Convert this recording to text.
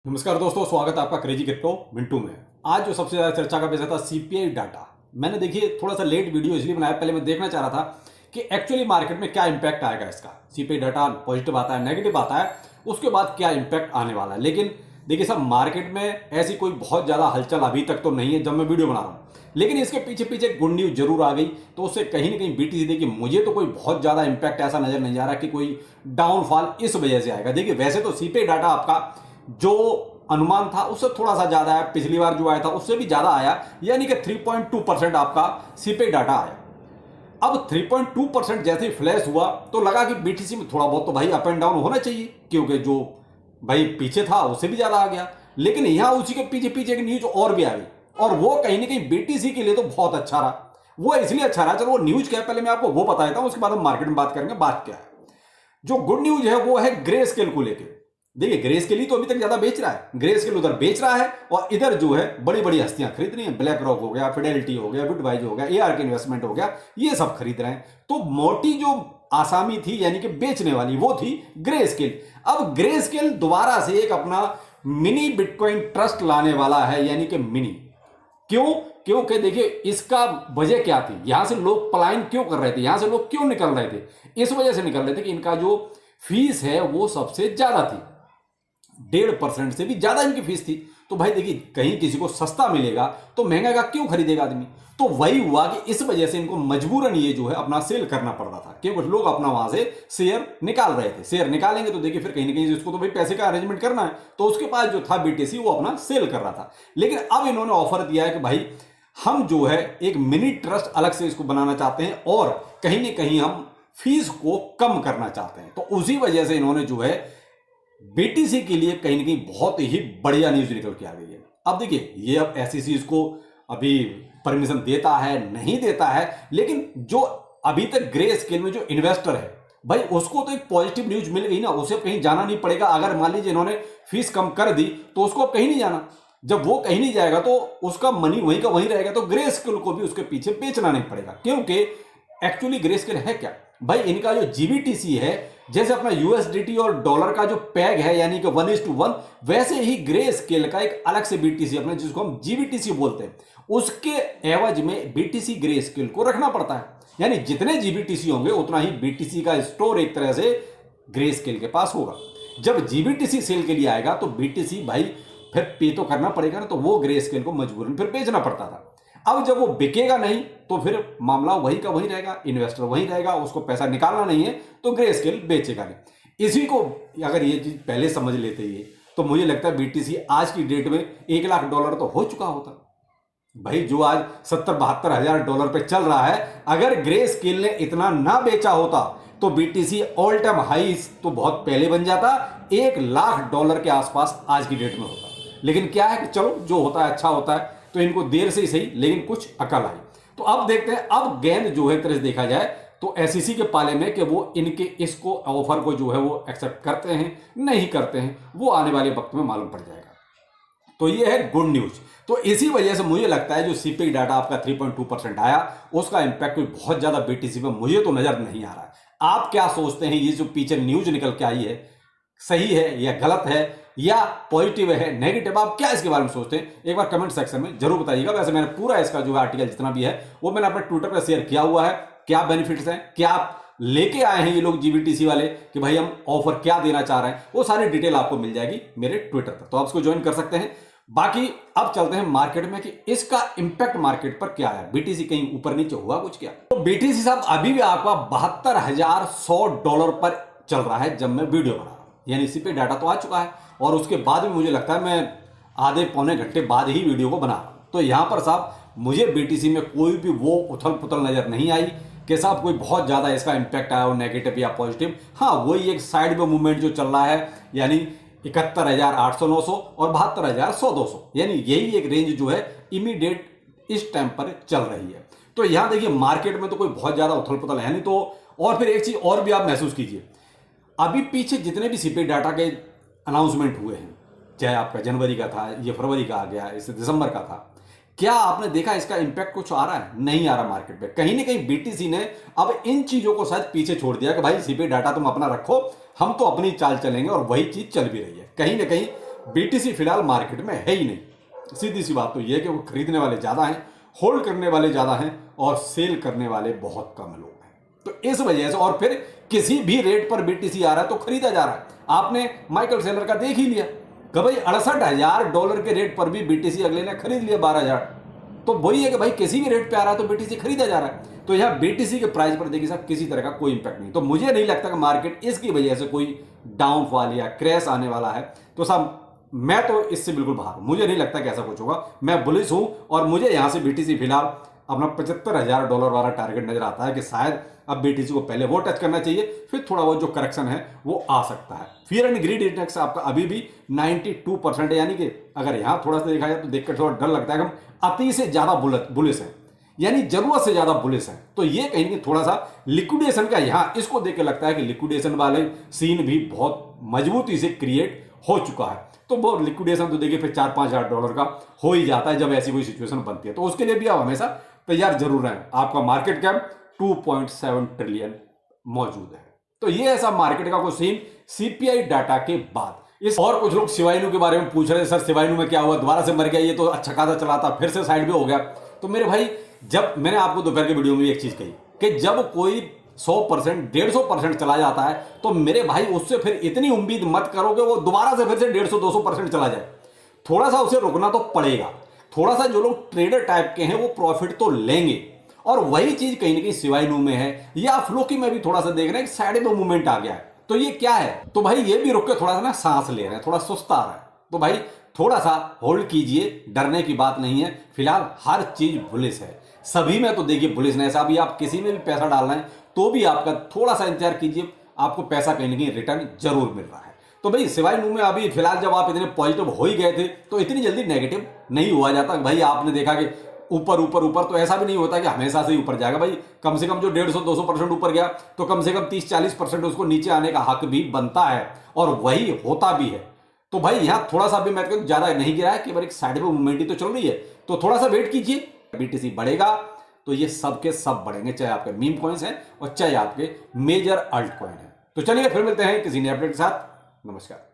नमस्कार दोस्तों, स्वागत है आपका क्रेजी क्रिप्टो मिंटू में। आज जो सबसे ज्यादा चर्चा का विषय था सीपीआई डाटा। मैंने देखिए थोड़ा सा लेट वीडियो इसलिए बनाया, पहले मैं देखना चाह रहा था कि एक्चुअली मार्केट में क्या इंपैक्ट आएगा इसका। सीपीआई डाटा पॉजिटिव आता है, नेगेटिव आता है, उसके बाद क्या इंपैक्ट आने वाला है। लेकिन देखिए सब मार्केट में ऐसी कोई बहुत ज्यादा हलचल अभी तक तो नहीं है जब मैं वीडियो बना रहा हूँ, लेकिन इसके पीछे पीछे गुड न्यूज जरूर आ गई। तो उससे कहीं ना कहीं बीटीसी, देखिए मुझे तो कोई बहुत ज्यादा इंपैक्ट ऐसा नजर नहीं आ रहा कि कोई डाउनफॉल इस वजह से आएगा। देखिए वैसे तो सीपीआई डाटा आपका जो अनुमान था उससे थोड़ा सा ज्यादा है, पिछली बार जो आया था उससे भी ज्यादा आया, यानी कि 3.2% आपका सीपीआई डाटा आया। अब 3.2% जैसे ही फ्लैश हुआ तो लगा कि बीटीसी में थोड़ा बहुत तो भाई अप एंड डाउन होना चाहिए, क्योंकि जो भाई पीछे था उससे भी ज्यादा आ गया। लेकिन यहां उसी के पीछे पीछे की न्यूज और भी आ गई, और वो कहीं ना कहीं बीटीसी के लिए तो बहुत अच्छा रहा। वो इसलिए अच्छा रहा, चलो वो न्यूज क्या है पहले मैं आपको वो बता देता हूं, उसके बाद हम मार्केट में बात करेंगे। बात क्या है, जो गुड न्यूज है वो है ग्रे स्केल को लेकर। देखिए ग्रे स्केल ही तो अभी तक ज्यादा बेच रहा है, ग्रे स्केल उधर बेच रहा है और इधर जो है बड़ी बड़ी हस्तियां खरीद रही हैं। ब्लैक रॉक हो गया, फिडेलिटी हो गया, बिटवाइज हो गया, एआरके इन्वेस्टमेंट हो गया, ये सब खरीद रहे हैं। तो मोटी जो आसामी थी यानी कि बेचने वाली वो थी ग्रे स्केल। अब ग्रे स्केल दोबारा से एक अपना मिनी बिटकॉइन ट्रस्ट लाने वाला है, यानी कि मिनी। क्यों? क्योंकि देखिए इसका वजह क्या थी, यहां से लोग पलायन क्यों कर रहे थे, यहां से लोग क्यों निकल रहे थे? इस वजह से निकल रहे थे कि इनका जो फीस है वो सबसे ज्यादा थी, 1.5% से भी ज्यादा इनकी फीस थी। तो भाई देखिए कहीं किसी को सस्ता मिलेगा तो महंगा का क्यों खरीदेगा आदमी? तो वही हुआ कि इस वजह से इनको मजबूरन ये जो है अपना सेल करना पड़ रहा था, क्योंकि लोग अपना वहां से शेयर निकाल रहे थे। शेयर निकालेंगे तो देखिए फिर कहीं ना कहीं इसको तो भाई पैसे का अरेंजमेंट करना है, तो उसके पास जो था बीटीसी वो अपना सेल कर रहा था। लेकिन अब इन्होंने ऑफर दिया है कि भाई हम जो है एक मिनी ट्रस्ट अलग से इसको बनाना चाहते हैं और कहीं ना कहीं हम फीस को कम करना चाहते हैं। तो उसी वजह से इन्होंने जो है बीटीसी के लिए कहीं ना कहीं बहुत ही बढ़िया न्यूज निकल के आ गई है। अब देखिए ये अब एसईसी इसको अभी परमिशन देता है नहीं देता है, लेकिन जो अभी तक ग्रे स्केल में जो इन्वेस्टर है भाई उसको तो एक पॉजिटिव न्यूज मिल गई ना, उसे कहीं जाना नहीं पड़ेगा। अगर मान लीजिए इन्होंने फीस कम कर दी तो उसको अब कहीं नहीं जाना। जब वो कहीं नहीं जाएगा तो उसका मनी वहीं का वहीं रहेगा, तो ग्रे स्केल को भी उसके पीछे बेचना नहीं पड़ेगा। क्योंकि एक्चुअली ग्रे स्केल है क्या भाई, इनका जो जीबीटीसी है, जैसे अपना यूएसडीटी और डॉलर का जो पैग है यानी कि 1:1, वैसे ही ग्रे स्केल का एक अलग से बीटीसी अपने जिसको हम जीबीटीसी बोलते हैं, उसके एवज में बीटीसी ग्रे स्केल को रखना पड़ता है। यानी जितने जीबीटीसी होंगे उतना ही बीटीसी का स्टोर एक तरह से ग्रे स्केल के पास होगा। जब जीबीटीसी सेल के लिए आएगा तो बीटीसी भाई फिर पे तो करना पड़ेगा ना, तो वो ग्रे स्केल को मजबूरन फिर बेचना पड़ता था। अब जब वो बिकेगा नहीं तो फिर मामला वही का वही रहेगा, इन्वेस्टर वही रहेगा, उसको पैसा निकालना नहीं है तो ग्रे स्केल बेचेगा नहीं। इसी को अगर ये चीज पहले समझ लेते ही तो मुझे लगता है बीटीसी आज की डेट में $1,00,000 तो हो चुका होता भाई। जो आज 70-72 हजार डॉलर पे चल रहा है, अगर ग्रे स्केल ने इतना ना बेचा होता तो बीटीसी ऑल टाइम हाई तो बहुत पहले बन जाता, $1,00,000 के आसपास आज की डेट में होता। लेकिन क्या है कि चलो जो होता है अच्छा होता है, तो इनको देर से ही सही लेकिन कुछ अकल आई। तो अब देखते हैं, अब गेंद जो है तरह से देखा जाए तो एसईसी के पाले में कि वो इनके इसको ऑफर को जो है वो एक्सेप्ट करते हैं नहीं करते हैं, वो आने वाले वक्त में मालूम पड़ जाएगा। तो ये है गुड न्यूज। तो इसी वजह से मुझे लगता है जो सीपीआई डाटा आपका 3.2% आया उसका इंपैक्ट कोई बहुत ज्यादा बीटीसी पे मुझे तो नजर नहीं आ रहा है। आप क्या सोचते हैं, ये जो पीछे न्यूज निकल के आई है सही है या गलत है या पॉजिटिव है नेगेटिव, आप क्या इसके बारे में सोचते हैं एक बार कमेंट सेक्शन में जरूर बताइएगा। वैसे मैंने पूरा इसका जो है आर्टिकल जितना भी है वो मैंने अपने ट्विटर पर शेयर किया हुआ है। क्या बेनिफिट्स हैं, क्या आप लेके आए हैं ये लोग जीबीटीसी वाले कि भाई हम ऑफर क्या देना चाह रहे हैं, वो सारी डिटेल आपको मिल जाएगी मेरे ट्विटर पर, तो आप इसको ज्वाइन कर सकते हैं। बाकी अब चलते हैं मार्केट में कि इसका इंपैक्ट मार्केट पर क्या है, बीटीसी कहीं ऊपर नीचे हुआ कुछ क्या? तो बीटीसी साहब अभी भी आपका $72,100 पर चल रहा है जब मैं वीडियो बना रहा हूं, यानी सीपीआई डाटा तो आ चुका है और उसके बाद भी मुझे लगता है मैं आधे पौने घंटे बाद ही वीडियो को बना रहा हूं। तो यहां पर साहब मुझे बीटीसी में कोई भी वो उथल पुथल नजर नहीं आई कि साहब कोई बहुत ज्यादा इसका इंपैक्ट आया हो नेगेटिव या पॉजिटिव। हाँ वही एक साइड में मूवमेंट जो चल रहा है, यानी 71,800-900 और 72,100-200, यानी यही एक रेंज जो है इमीडिएट इस टाइम पर चल रही है। तो यहां देखिए मार्केट में तो कोई बहुत ज्यादा उथल पुथल है नहीं। तो और फिर एक चीज और भी आप महसूस कीजिए, अभी पीछे जितने भी सीपीआई डाटा के अनाउंसमेंट हुए हैं, चाहे आपका जनवरी का था, ये फरवरी का आ गया, इससे दिसंबर का था, क्या आपने देखा इसका इंपैक्ट कुछ आ रहा है? नहीं आ रहा मार्केट पे। कहीं ना कहीं बीटीसी ने अब इन चीजों को शायद पीछे छोड़ दिया कि भाई सीपीआई डाटा तुम अपना रखो, हम तो अपनी चाल चलेंगे, और वही चीज चल भी रही है। कहीं ना कहीं बीटीसी फिलहाल मार्केट में है ही नहीं। सीधी सी बात तो यह है कि वो खरीदने वाले ज़्यादा हैं, होल्ड करने वाले ज़्यादा हैं और सेल करने वाले बहुत कम लोग हैं। तो इस वजह से, और फिर किसी भी रेट पर बीटीसी आ रहा है तो खरीदा जा रहा है। आपने माइकल सेलर का देख ही लिया कि भाई $68,000 के रेट पर भी बीटीसी अगले ने खरीद लिया 12,000। तो वही है कि भाई किसी भी रेट पे आ रहा है तो बीटीसी खरीदा जा रहा है। तो यह बीटीसी के प्राइस पर देखिए साहब किसी तरह का कोई इंपैक्ट नहीं। तो मुझे नहीं लगता कि मार्केट इसकी वजह से कोई डाउनफॉल या क्रैश आने वाला है। तो साहब मैं तो इससे बिल्कुल बाहर हूं, मुझे नहीं लगता कि ऐसा कुछ होगा। मैं बुलिश हूं और मुझे यहां से बीटीसी फिलहाल अपना $75,000 वाला टारगेट नजर आता है कि शायद अब बीटीसी को पहले वो टच करना चाहिए, फिर थोड़ा बहुत जो करेक्शन है वो आ सकता है। फियर एंड ग्रीड इंडेक्स आपका अभी भी 92% है, यानी कि अगर यहां थोड़ा सा देखा जाए तो देखकर थोड़ा डर लगता है कि हम अति से ज्यादा बुलिश है, यानी जरूरत से ज्यादा बुलिश है। तो ये कहीं ना थोड़ा सा लिक्विडेशन का यहां इसको देख के लगता है कि लिक्विडेशन वाले सीन भी बहुत मजबूती से क्रिएट हो चुका है। तो वो लिक्विडेशन तो देखिए फिर $4-5,000 का हो ही जाता है जब ऐसी कोई सिचुएशन बनती है। तो उसके लिए भी आप हमेशा तैयार जरूर रहें। आपका मार्केट कैप 2.7 ट्रिलियन मौजूद है। तो ये ऐसा मार्केट का कोई सीन सीपीआई डाटा के बाद। इस और कुछ लोग शिवाइनू के बारे में पूछ रहे हैं, सर शिवाइनू में क्या हुआ, दोबारा से मर गया, ये तो अच्छा खासा चला था फिर से साइड में हो गया। तो मेरे भाई, जब मैंने आपको दोपहर के वीडियो में एक चीज कही कि जब कोई 100%, 150% चला जाता है तो मेरे भाई उससे फिर इतनी उम्मीद मत करो कि वो दोबारा से फिर से 150-200% चला जाए। थोड़ा सा उसे रुकना तो पड़ेगा। थोड़ा सा जो लोग ट्रेडर टाइप के हैं वो प्रॉफिट तो लेंगे, और वही चीज कहीं ना कहीं शिवाइनू में है, या फ्लोकी में भी थोड़ा सा देख रहे हैं साइड में मूवमेंट आ गया है। तो ये क्या है, तो भाई ये भी रुक के थोड़ा सा ना सांस ले रहे हैं, थोड़ा सुस्ता आ रहा है। तो भाई थोड़ा सा होल्ड कीजिए, डरने की बात नहीं है। फिलहाल हर चीज बुलिश है, सभी में तो देखिए बुलिश नहीं। ऐसा भी आप किसी में भी पैसा डालना है तो भी आपका थोड़ा सा इंतजार कीजिए, आपको पैसा कहीं ना कहीं रिटर्न जरूर मिल रहा है। तो भाई शिवाइनू में अभी फिलहाल जब आप इतने पॉजिटिव हो ही गए थे तो इतनी जल्दी नेगेटिव नहीं हुआ जाता। भाई आपने देखा कि ऊपर ऊपर ऊपर तो ऐसा भी नहीं होता कि हमेशा से ही ऊपर जाएगा। भाई कम से कम जो 150-200% ऊपर गया तो कम से कम 30-40% उसको नीचे आने का हक भी बनता है, और वही होता भी है। तो भाई यहाँ थोड़ा सा भी मैं कहूँ ज्यादा नहीं गिरा है, केवल एक साइड में मूवमेंट ही तो चल रही है। तो थोड़ा सा वेट कीजिए, बीटीसी बढ़ेगा तो ये सब के सब बढ़ेंगे, चाहे आपके मीम कॉइन्स हैं और चाहे आपके मेजर अल्ट कॉइन है। तो चलिए फिर मिलते हैं किसी नए अपडेट के साथ। नमस्कार।